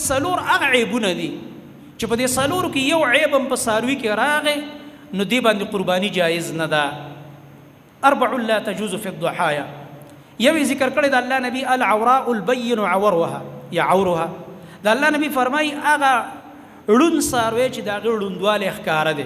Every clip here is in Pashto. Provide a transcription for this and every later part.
څلور هغه عیبونه دي چې په دې څلورو کې یو عیب هم په څاروي کې راغی نو دې باندې قرباني جایز نه ده 4 لا تجوز في الضحايا یو ذکر کړی د الله نبی العوراء البين عورها یا عورها د الله نبی فرمای هغه ړوند څاروی چې د هغې ړوندوالی ښکاره دی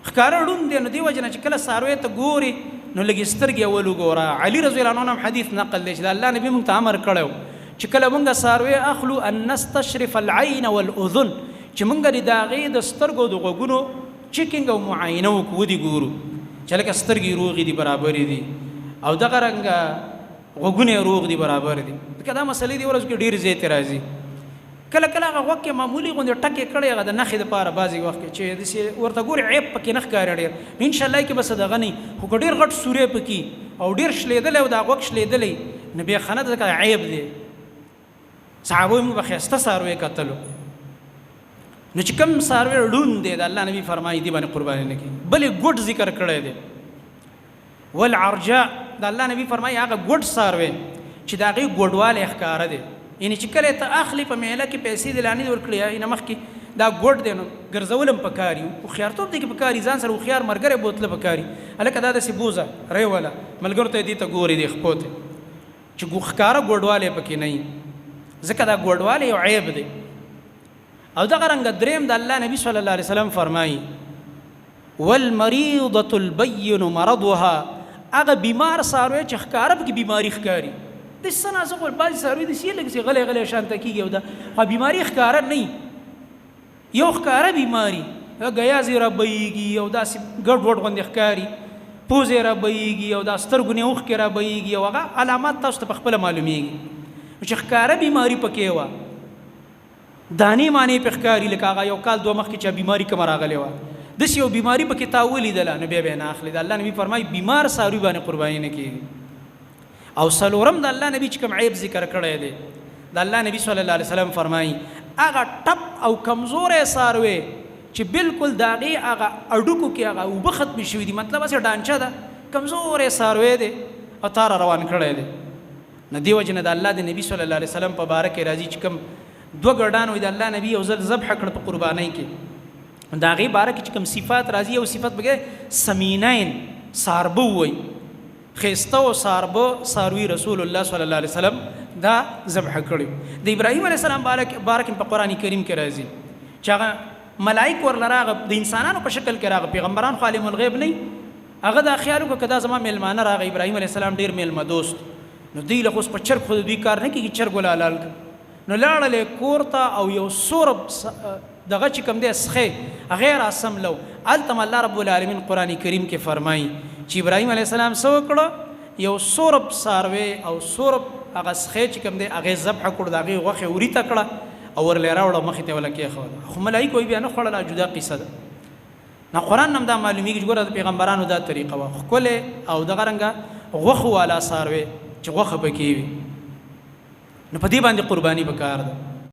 ښکاره ړوند دی نو دې وجې نه چې کله څاروی ته ګوري نو لږې سترګې اول وګوره علي رضی الله عنه هم حدیث نقل دی چې د الله نبی موږ ته امر کړی و چې کله موږ څاروی اخلو ان نستشرف العین والاذن چې موږ د هغې د سترګو د غوږونو چیکینګ او معاینه وکړو ودې ګورو چې لکه سترګې روغې دي برابرې دي او دغه رنګه غوږونه روغ دي برابر دي که دا مسلې دي ورځ کې ډېر زیاتې راځي کله کله هغه غوږ کې معمولي غوندې ټکې کړی هغه د نښې دپاره بعضې وخت کې چې داسې ورته ګورې عیب پکې نه ښکاري ډېر انشاءالله کې بس دغه نه خو که ډېر غټ سورې پکې او ډېر شلېدلی او دا غوږ شلېدلی نو بیا ښه نه ده ځکه عیب دی صحابو موږ به ښایسته څاروی کتلو نو چې کوم څاروی ړوند دی د الله نبي فرمایي دې باندې قرباني نه کوي بلې ګوټ ذکر کړی دی والعرجاء د الله نبی فرمایي هغه ګوډ څاروی چې د هغې ګوډوالی ښکاره دی یعنې چې کله ته اخلي په میله کې پیسې دې لا نه دي ورکړي نه مخکې دا ګوډ دی نو ګرځول هم پکار وي هوښیارتوب دی کې پکار وي ځان سره هوښیار ملګری بوتله پکار وي هلکه دا داسې بوزه ریوله ملګرو ته یې دې ته ګوري دې خپو ته چې ښکاره ګوډوالی پکې نه وي ځکه دا ګوډوالی یو عیب دی او دغه رنګه دریم د الله نبي صلی الله علیه وسلم فرمایي والمریضة البین مرضها هغه بیمار څاروی چې ښکاره پکې بیماري ښکاري داسې څه نازک ول بعضې څاروي داسې یې لږ غلی غلی شانته کېږي او دا خو بیماري ښکاره نه یو ښکاره بیماري ګیاز یې رابهیږي او داسې ګډ وډ غوندې ښکاري پوز یې رابهیږي او دا سترګو نه اوښکې رابهیږي او هغه علامات تاسو ته پخپله معلومیږي چې ښکاره بیماري پکې وه دانې مانې پې ښکاري لکه هغه یو کال دوه مخکې چې بیماري کومه راغلې وه داسې یو بیماري پکې تا ولیدله نو بیا به یې نه اخلي د الله نبي فرمایي بیمار څاروي باندې قرباني نه کېږي او څلورم د الله نبي چې کوم عیب ذکر کړی دی د الله نبي صلی الله علیه وسلم فرمایي هغه ټپ او کمزوری څاروی چې بالکل د هغې هغه اډوکو کې هغه اوبه ختمې شوي دي مطلب هسې ډانچه ده کمزوری څاروی دی او تا را روان کړی دی نو دې وجې نه د الله د نبي صلی الله علیه وسلم په باره کې راځي چې کوم دوه ګډان وي د الله نبي یو ځل ذبح کړ په قربانۍ کې د هغې باره کې چې کوم صفات راځي یو صفت پکې سمینین ساربه ووایي ښایسته او ساربه څاروي رسول الله صلی الله علیه وسلم دا ذبح کړي د ابراهیم علیه السلام باره په قرآن کریم کې راځي چې هغه ملایک ورله راغه د انسانانو په شکل کې راغه پیغمبران خو عالم الغیب نه هغه دا خیال وکړه که دا زما میلمانه راغی ابراهیم علیه السلام ډېر میلمه دوست نو دوی له خو اوس په چرګ خو د دوی کار نه کېږي چرګ وله حلال کړه نو لاړلې کور ته او یو سورب دغه چې کوم دی سخې هغې راسملو هلته م الله رب العالمین قرآن کریم کې فرمایي چې ابراهیم علیه السلام څه وکړه یو سورب څاروی او سورب هغه سخې چې کوم دی هغې ذبح کړو د هغې غوښې وریته کړه او ورلې راوړه مخې ته وله کېښوده خو ملایکو یې بیا نه خوړله جدا قصه ده نه قرآن هم دا معلومیږي چې ګوره د پیغمبرانو دا طریقه وه ښکلې او دغه رنګه غوښو والا څاروی چې غوښه پکې وي نو په دې باندې قرباني پکار ده